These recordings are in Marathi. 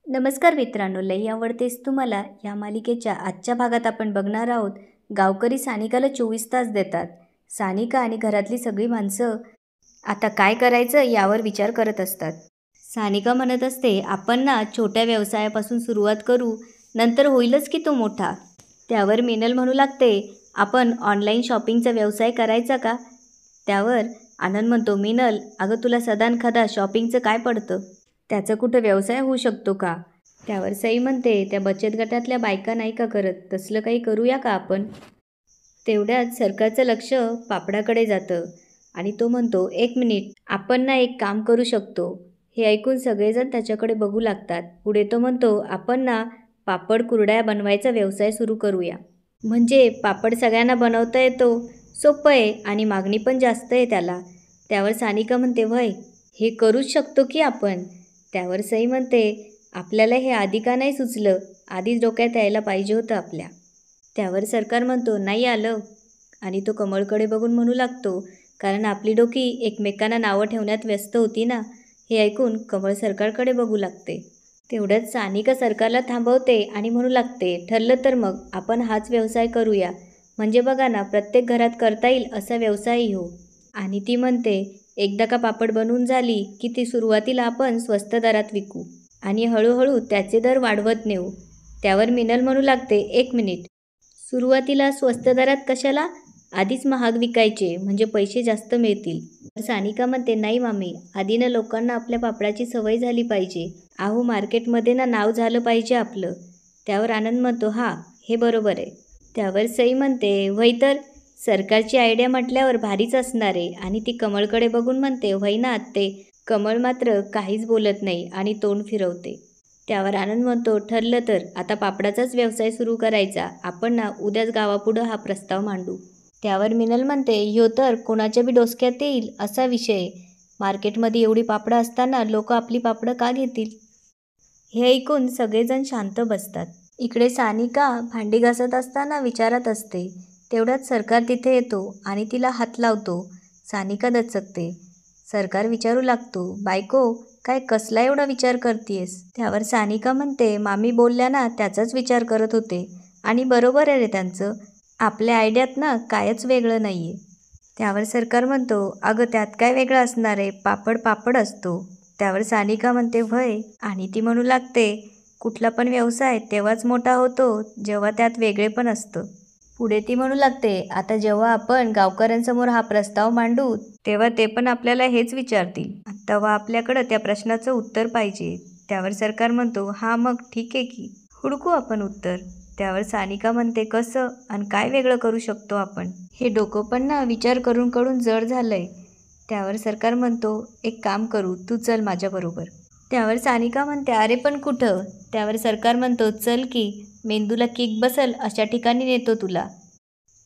नमस्कार मित्रांनो, लई आवडतेस तुम्हाला या मालिकेच्या आजच्या भागात आपण बघणार आहोत. गावकरी सानिकाला 24 तास देतात. सानिका आणि घरातली सगळी माणसं आता काय करायचं यावर विचार करत असतात. सानिका म्हणत असते, आपण ना छोट्या व्यवसायापासून सुरुवात करू, नंतर होईलच की तो मोठा. त्यावर मिनल म्हणू लागते, आपण ऑनलाईन शॉपिंगचा व्यवसाय करायचा का? त्यावर आनंद म्हणतो, मिनल अगं तुला सदानकदा शॉपिंगचं काय पडतं? त्याचा कुठं व्यवसाय होऊ शकतो का? त्यावर सई म्हणते, त्या बचत गटातल्या बायका नाही का करत, तसलं काही करूया का आपण? तेवढ्यात सरकारचं लक्ष पापडाकडे जातं आणि तो म्हणतो, 1 मिनिट, आपण ना एक काम करू शकतो. हे ऐकून सगळेजण त्याच्याकडे बघू लागतात. पुढे तो म्हणतो, आपण ना पापड कुरड्या बनवायचा व्यवसाय सुरू करूया. म्हणजे पापड सगळ्यांना बनवता येतो, सोपं आहे आणि मागणी पण जास्त आहे त्याला. त्यावर सानिका म्हणते, वय हे करूच शकतो की आपण. त्यावर सई म्हणते, आपल्याला हे आधी का नाही सुचलं, आधीच डोक्यात यायला पाहिजे होतं आपल्या. त्यावर सरकार म्हणतो, नाही आलं. आणि तो कमळकडे बघून म्हणू लागतो, कारण आपली डोकी एकमेकांना नावं ठेवण्यात व्यस्त होती ना. हे ऐकून कमळ सरकारकडे बघू लागते. तेवढ्यात सानिका सरकारला थांबवते आणि म्हणू लागते, ठरलं तर मग आपण हाच व्यवसाय करूया. म्हणजे बघा ना, प्रत्येक घरात करता येईल असा व्यवसायही हो. आणि ती म्हणते, एकदा का पापड बनवून झाली की ती सुरुवातीला आपण स्वस्त दरात विकू आणि हळूहळू त्याचे दर वाढवत नेऊ. त्यावर मिनल म्हणू लागते, 1 मिनिट, सुरुवातीला स्वस्त दरात कशाला? आधीच महाग विकायचे म्हणजे पैसे जास्त मिळतील. सानिका म्हणते, नाही मामी, आधी ना लोकांना आपल्या पापडाची सवय झाली पाहिजे. अहो मार्केटमध्ये ना नाव झालं पाहिजे आपलं. त्यावर आनंद म्हणतो, हा हे बरोबर आहे. त्यावर सई म्हणते, व्हय तर सरकारची आयडिया म्हटल्यावर भारीच असणार आहे. आणि ती कमळकडे बघून म्हणते, व्हय ना आत्ते. कमळ मात्र काहीच बोलत नाही आणि तोंड फिरवते. त्यावर आनंद म्हणतो, ठरलं तर आता पापडाचाच व्यवसाय सुरू करायचा. आपण ना उद्याच गावापुढं हा प्रस्ताव मांडू. त्यावर मिनल म्हणते, ह्यो तर कोणाच्या बी डोसक्यात येईल असा विषय. मार्केटमध्ये एवढी पापडं असताना लोक आपली पापडं का घेतील? हे ऐकून सगळेजण शांत बसतात. इकडे सानिका भांडी घासत असताना विचारत असते. तेवढ्यात सरकार तिथे येतो आणि तिला हात लावतो. सानिका दचकते. सरकार विचारू लागतो, बायको काय कसला एवढा विचार करतीयस? त्यावर सानिका म्हणते, मामी बोलल्या ना त्याचाच विचार करत होते. आणि बरोबर आहे रे त्यांचं, आपल्या आयडियात ना कायच वेगळं नाही आहे. त्यावर सरकार म्हणतो, अगं त्यात काय वेगळं असणार आहे, पापड पापड असतो. त्यावर सानिका म्हणते, व्हय. आणि ती म्हणू लागते, कुठला पण व्यवसाय तेव्हाच मोठा होतो जेव्हा त्यात वेगळे पण असतं. पुढे ती म्हणू लागते, आता जेव्हा आपण गावकऱ्यांसमोर हा प्रस्ताव मांडू तेव्हा ते पण आपल्याला हेच विचारतील. तेव्हा आपल्याकडं त्या प्रश्नाचं उत्तर पाहिजे. त्यावर सरकार म्हणतो, हा मग ठीक आहे की, हुडकू आपण उत्तर. त्यावर सानिका म्हणते, कसं आणि काय वेगळं करू शकतो आपण? हे डोकं पण ना विचार करून करून जड झालंय. त्यावर सरकार म्हणतो, एक काम करू, तू चल माझ्याबरोबर. त्यावर सानिका म्हणते, अरे पण कुठं? त्यावर सरकार म्हणतो, चल की, मेंदूला किक बसल अशा ठिकाणी नेतो तुला.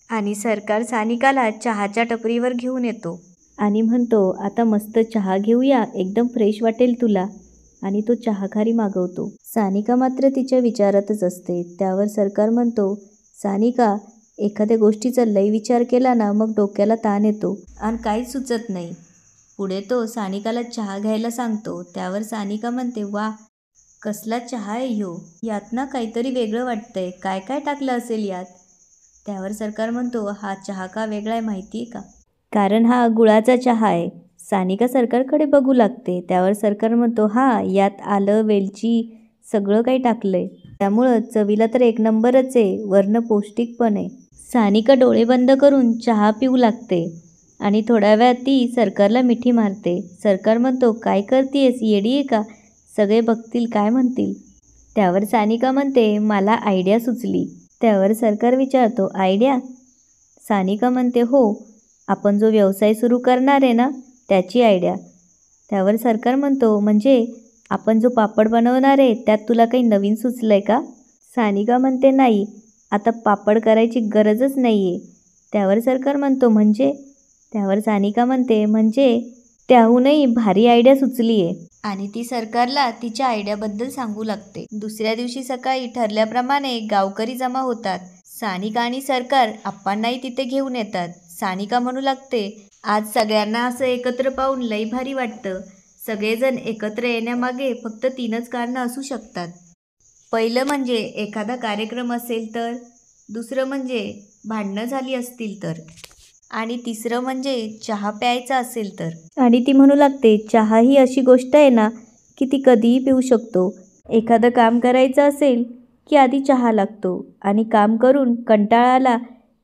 आणि सरकार सानिकाला चहाच्या टपरीवर घेऊन येतो आणि म्हणतो, आता मस्त चहा घेऊया, एकदम फ्रेश वाटेल तुला. आणि तो चहाखारी मागवतो. सानिका मात्र तिच्या विचारातच असते. त्यावर सरकार म्हणतो, सानिका, एखाद्या गोष्टीचा लय विचार केला ना मग डोक्याला ताण येतो आणि काहीच सुचत नाही. पुढे तो सानिकाला चहा घ्यायला सांगतो. त्यावर सानिका म्हणते, वा, कसला चहा आहे ह्यो, यात ना काहीतरी वेगळं वाटतंय, काय काय टाकलं असेल यात? त्यावर सरकार म्हणतो, हा चहा का वेगळा आहे माहिती आहे का? कारण हा गुळाचा चहा आहे. सानिका सरकारकडे बघू लागते. त्यावर सरकार म्हणतो, हा, यात आलं वेलची सगळं काही टाकलंय, त्यामुळं चवीला तर एक नंबरच आहे, वरनं पौष्टिक पण आहे. सानिका डोळे बंद करून चहा पिऊ लागते आणि थोड्या वेळात ती सरकारला मिठी मारते. सरकार म्हणतो, काय करतेयस, येडी आहे का? सगळे बघतील काय म्हणतील? त्यावर सानिका म्हणते, मला आयडिया सुचली. त्यावर सरकार विचारतो, आयडिया? सानिका म्हणते, हो, आपण जो व्यवसाय सुरू करणार आहे ना त्याची आयडिया. त्यावर सरकार म्हणतो, म्हणजे आपण जो पापड बनवणार आहे त्यात तुला काही नवीन सुचलंय का? सानिका म्हणते, नाही, आता पापड करायची गरजच नाही आहे. त्यावर सरकार म्हणतो, म्हणजे? त्यावर सानिका म्हणते, म्हणजे त्याहूनही भारी आयडिया सुचली आहे. आणि ती सरकारला तिच्या आयडियाबद्दल सांगू लागते. दुसऱ्या दिवशी सकाळी ठरल्याप्रमाणे गावकरी जमा होतात. सानिका आणि सरकार आप्पांनाही तिथे घेऊन येतात. सानिका म्हणू लागते, आज सगळ्यांना असं एकत्र पाहून लई भारी वाटतं. सगळेजण एकत्र येण्यामागे फक्त 3च कारणं असू शकतात. पहिलं म्हणजे एखादा कार्यक्रम असेल तर, दुसरं म्हणजे भांडणं झाली असतील तर, आणि तिसरं म्हणजे चहा प्यायचा असेल तर. आणि ती म्हणू लागते, चहा ही अशी गोष्ट आहे ना की ती कधीही पिऊ शकतो. एखादं काम करायचं असेल की आधी चहा लागतो आणि काम करून कंटाळा आला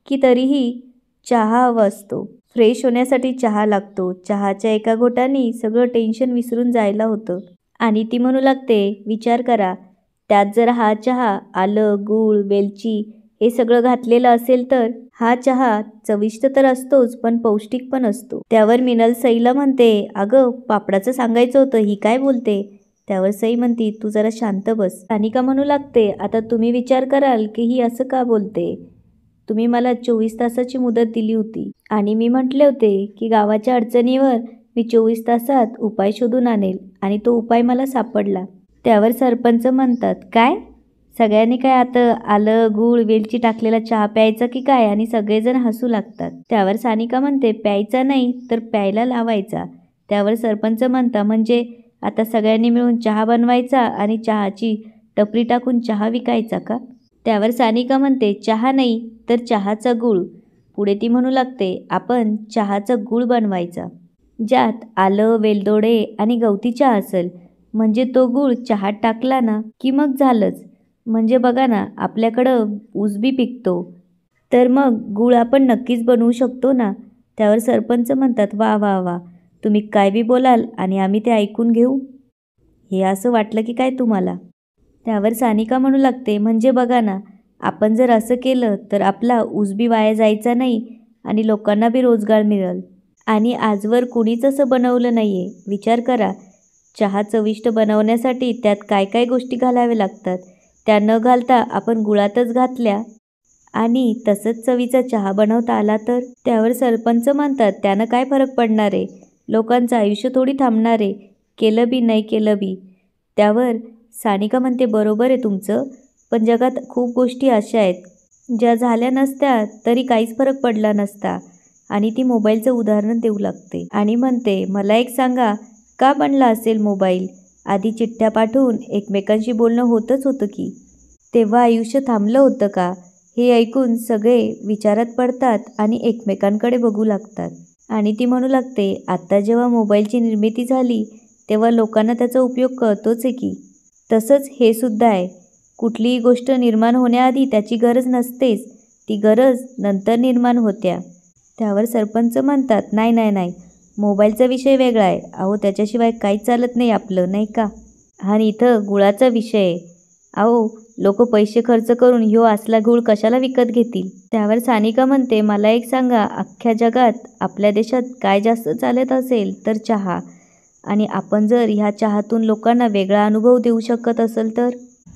की तरीही चहा हवा असतो. फ्रेश होण्यासाठी चहा लागतो. चहाच्या एका घोटाने सगळं टेन्शन विसरून जायला होतं. आणि ती म्हणू लागते, विचार करा, त्यात जर हा चहा आलं, गूळ, वेलची हे सगळं घातलेलं असेल तर हा चहा चविष्ट तर असतोच पण पौष्टिक पण असतो. त्यावर मिनल सईला म्हणते, अगं पापडाचं सांगायचं होतं, ही काय बोलते? त्यावर सई म्हणती, तू जरा शांत बस. सानिका म्हणू लागते, आता तुम्ही विचार कराल की ही असं का बोलते? तुम्ही मला 24 तासाची मुदत दिली होती आणि मी म्हटले होते की गावाच्या अडचणीवर मी 24 तासात उपाय शोधून आणेल आणि तो उपाय मला सापडला. त्यावर सरपंच म्हणतात, काय? सगळ्यांनी काय आता आलं, गूळ, वेलची टाकलेला चहा प्यायचा की काय? आणि सगळेजण हसू लागतात. त्यावर सानिका म्हणते, प्यायचा नाही तर प्यायला लावायचा. त्यावर सरपंच म्हणता, म्हणजे आता सगळ्यांनी मिळून चहा बनवायचा आणि चहाची टपरी टाकून चहा विकायचा का? त्यावर सानिका म्हणते, चहा नाही तर चहाचा गूळ. पुढे ती म्हणू लागते, आपण चहाचा गूळ बनवायचा, ज्यात आलं, वेलदोडे आणि गवती चहा असेल. म्हणजे तो गूळ चहात टाकला ना की मग झालंच. म्हणजे बघा ना, आपल्याकडं ऊस बी पिकतो, तर मग गूळ आपण नक्कीच बनवू शकतो ना. त्यावर सरपंच म्हणतात, वा वा वा, तुम्ही काय बी बोलाल आणि आम्ही ते ऐकून घेऊ, हे असं वाटलं की काय तुम्हाला? त्यावर सानिका म्हणू लागते, म्हणजे बघा ना, आपण जर असं केलं तर आपला ऊस बी वाया जायचा नाही आणि लोकांना बी रोजगार मिळेल. आणि आजवर कुणीच असं बनवलं नाही आहे. विचार करा, चहा चविष्ट बनवण्यासाठी त्यात काय काय गोष्टी घालाव्या लागतात. त्या न घालता आपण गुळातच घातल्या आणि तसंच चवीचा चहा बनवता आला तर? त्यावर सरपंच म्हणतात, त्यानं काय फरक पडणार आहे? लोकांचं आयुष्य थोडी थांबणार आहे, केलं बी नाही केलं बी. त्यावर सानिका म्हणते, बरोबर आहे तुमचं, पण जगात खूप गोष्टी अशा आहेत ज्या झाल्या नसत्या तरी काहीच फरक पडला नसता. आणि ती मोबाईलचं उदाहरण देऊ लागते आणि म्हणते, मला एक सांगा, का बनला असेल मोबाईल? आधी चिठ्ठ्या पाठवून एकमेकांशी बोलणं होतच होतं की. तेव्हा आयुष्य थांबलं होतं का? हे ऐकून सगळे विचारात पडतात आणि एकमेकांकडे बघू लागतात. आणि ती म्हणू लागते, आत्ता जेव्हा मोबाईलची निर्मिती झाली तेव्हा लोकांना त्याचा उपयोग कळतोच आहे की. तसंच हे सुद्धा आहे, कुठलीही गोष्ट निर्माण होण्याआधी त्याची गरज नसतेच, ती गरज नंतर निर्माण होत्या. त्यावर सरपंच म्हणतात, नाही नाही नाही, मोबाईलचा विषय वेगळा आहे. अहो त्याच्याशिवाय काहीच चालत नाही आपलं, नाही का? आणि इथं गुळाचा विषय आहे. अहो लोक पैसे खर्च करून ह्यो असला गूळ कशाला विकत घेतील? त्यावर सानिका म्हणते, मला एक सांगा, अख्ख्या जगात आपल्या देशात काय जास्त चालत असेल तर चहा. आणि आपण जर ह्या चहातून लोकांना वेगळा अनुभव देऊ शकत असेल तर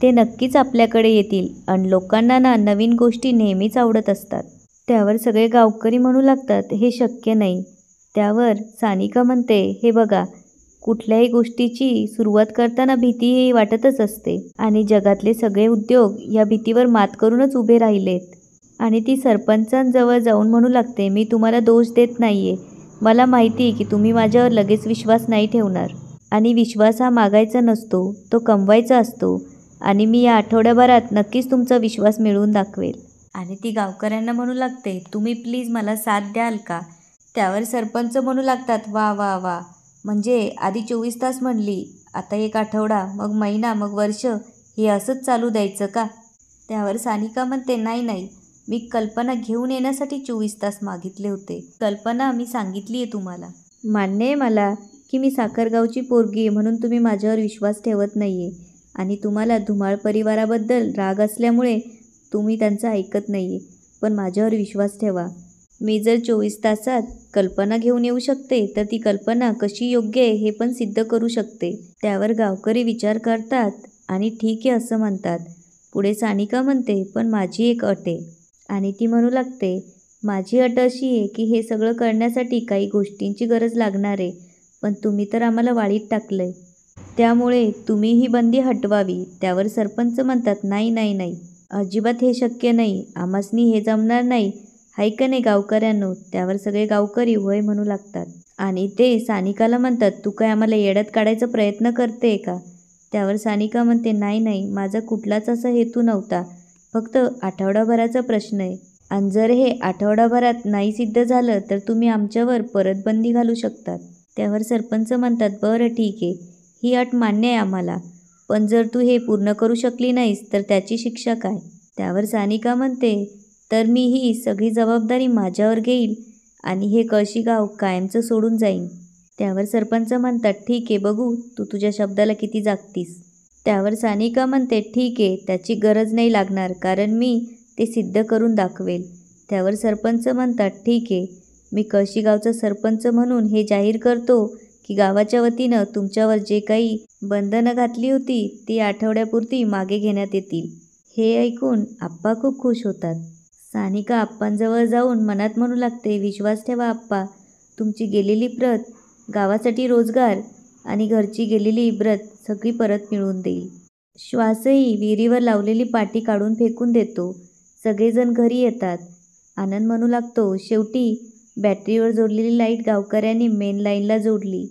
ते नक्कीच आपल्याकडे येतील. आणि लोकांना ना नवीन गोष्टी नेहमीच आवडत असतात. त्यावर सगळे गावकरी म्हणू लागतात, हे शक्य नाही. त्यावर सानिका म्हणते, हे बघा, कुठल्याही गोष्टीची सुरुवात करताना भीतीही वाटतच असते आणि जगातले सगळे उद्योग या भीतीवर मात करूनच उभे राहिलेत. आणि ती सरपंचांजवळ जाऊन म्हणू लागते, मी तुम्हाला दोष देत नाहीये, मला माहिती आहे की तुम्ही माझ्यावर लगेच विश्वास नाही ठेवणार. आणि विश्वास हा मागायचा नसतो, तो कमवायचा असतो. आणि मी या आठवड्याभरात नक्कीच तुमचा विश्वास मिळवून दाखवेल. आणि ती गावकऱ्यांना म्हणू लागते, तुम्ही प्लीज मला साथ द्याल का? त्यावर सरपंच म्हणू लागतात, वा वा वा, म्हणजे आधी 24 तास म्हणली, आता 1 आठवडा, मग महिना, मग वर्ष, हे असंच चालू द्यायचं का? त्यावर सानिका म्हणते, नाही नाही, मी कल्पना घेऊन येण्यासाठी 24 तास मागितले होते. कल्पना मी सांगितली आहे तुम्हाला. मान्य आहे मला की मी साखरगावची पोरगी आहे म्हणून तुम्ही माझ्यावर विश्वास ठेवत नाही आहे आणि तुम्हाला धुमाळ परिवाराबद्दल राग असल्यामुळे तुम्ही त्यांचं ऐकत नाही आहे. पण माझ्यावर विश्वास ठेवा, मी जर 24 तासात कल्पना घेऊन येऊ शकते तर ती कल्पना कशी योग्य आहे हे पण सिद्ध करू शकते. त्यावर गावकरी विचार करतात आणि ठीक आहे असं म्हणतात. पुढे सानिका म्हणते, पण माझी एक अट आहे. आणि ती म्हणू लागते, माझी अट अशी आहे की हे सगळं करण्यासाठी काही गोष्टींची गरज लागणार आहे, पण तुम्ही तर आम्हाला वाळीत टाकलंय, त्यामुळे तुम्ही ही बंदी हटवावी. त्यावर सरपंच म्हणतात, नाही नाही नाही, अजिबात हे शक्य नाही, आम्हासनी हे जमणार नाही, हाय का नाही गावकऱ्यांनो? त्यावर सगळे गावकरी होय म्हणू लागतात. आणि ते सानिकाला म्हणतात, तू काय आम्हाला येड्यात काढायचा प्रयत्न करते का? त्यावर सानिका म्हणते, नाही नाही, माझा कुठलाच असा हेतू नव्हता, फक्त आठवडाभराचा प्रश्न आहे. आणि जर हे आठवडाभरात नाही सिद्ध झालं तर तुम्ही आमच्यावर परत बंदी घालू शकतात. त्यावर सरपंच म्हणतात, बरं ठीक आहे, ही अट मान्य आहे आम्हाला, पण जर तू हे पूर्ण करू शकली नाहीस तर त्याची शिक्षा काय? त्यावर सानिका म्हणते, तर मी ही सगळी जबाबदारी माझ्यावर घेईल आणि हे कळशी गाव कायमचं सोडून जाईन. त्यावर सरपंच म्हणतात, ठीक आहे, बघू तू तुझ्या शब्दाला किती जागतीस. त्यावर सानिका म्हणते, ठीक आहे, त्याची गरज नाही लागणार, कारण मी ते सिद्ध करून दाखवेल. त्यावर सरपंच म्हणतात, ठीक आहे, मी कळशी गावचा सरपंच म्हणून हे जाहीर करतो की गावाच्या वतीनं तुमच्यावर जे काही बंधनं घातली होती ती आठवड्यापुरती मागे घेण्यात येतील. हे ऐकून आप्पा खूप खुश होतात. सानिका आप्पांजवळ जाऊन मनात म्हणू लागते, विश्वास ठेवा आप्पा, तुमची गेलेली प्रत, गावासाठी रोजगार आणि घरची गेलेली इब्रत सगळी परत मिळवून देईल. श्वासही विहिरीवर लावलेली पाटी काढून फेकून देतो. सगळेजण घरी येतात. आनंद म्हणू लागतो, शेवटी बॅटरीवर जोडलेली लाईट गावकऱ्यांनी मेन लाईनला जोडली.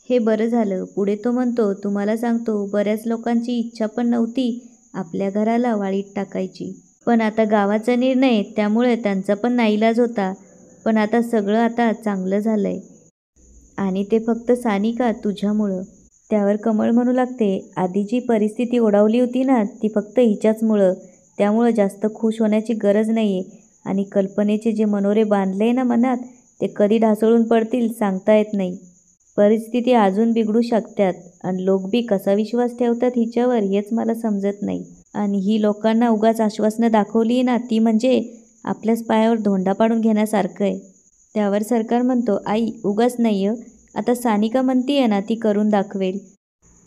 हे बरं झालं. पुढे तो म्हणतो, तुम्हाला सांगतो, बऱ्याच लोकांची इच्छा पण नव्हती आपल्या घराला वाळीत टाकायची, पण आता गावाचा निर्णय, त्यामुळे त्यांचा पण नाईलाज होता. पण आता सगळं आता चांगलं झालंय आणि ते फक्त सानिका तुझ्यामुळं. त्यावर कमळ म्हणू लागते, आधी जी परिस्थिती ओढावली होती ना ती फक्त हिच्याचमुळं, त्यामुळं जास्त खुश होण्याची गरज नाही आहे. आणि कल्पनेचे जे मनोरे बांधले ना मनात ते कधी ढासळून पडतील सांगता येत नाही. परिस्थिती अजून बिघडू शकतात आणि लोक बी कसा विश्वास ठेवतात हिच्यावर हेच मला समजत नाही. आणि ही लोकांना उगाच आश्वासनं दाखवली ना ती म्हणजे आपल्याच पायावर धोंडा पाडून घेण्यासारखं आहे. त्यावर सरकार म्हणतो, आई उगाच नाही, आता सानिका म्हणतीये ना ती करून दाखवेल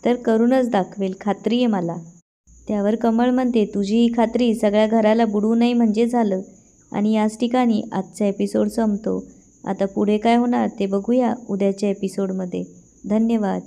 तर करूनच दाखवेल, खात्री आहे मला. त्यावर कमळ म्हणते, तुझी ही खात्री सगळ्या घराला बुडवू नये म्हणजे झालं. आणि याच ठिकाणी आजचा एपिसोड संपतो. आता पुढे काय होणार ते बघूया उद्याच्या एपिसोडमध्ये. धन्यवाद.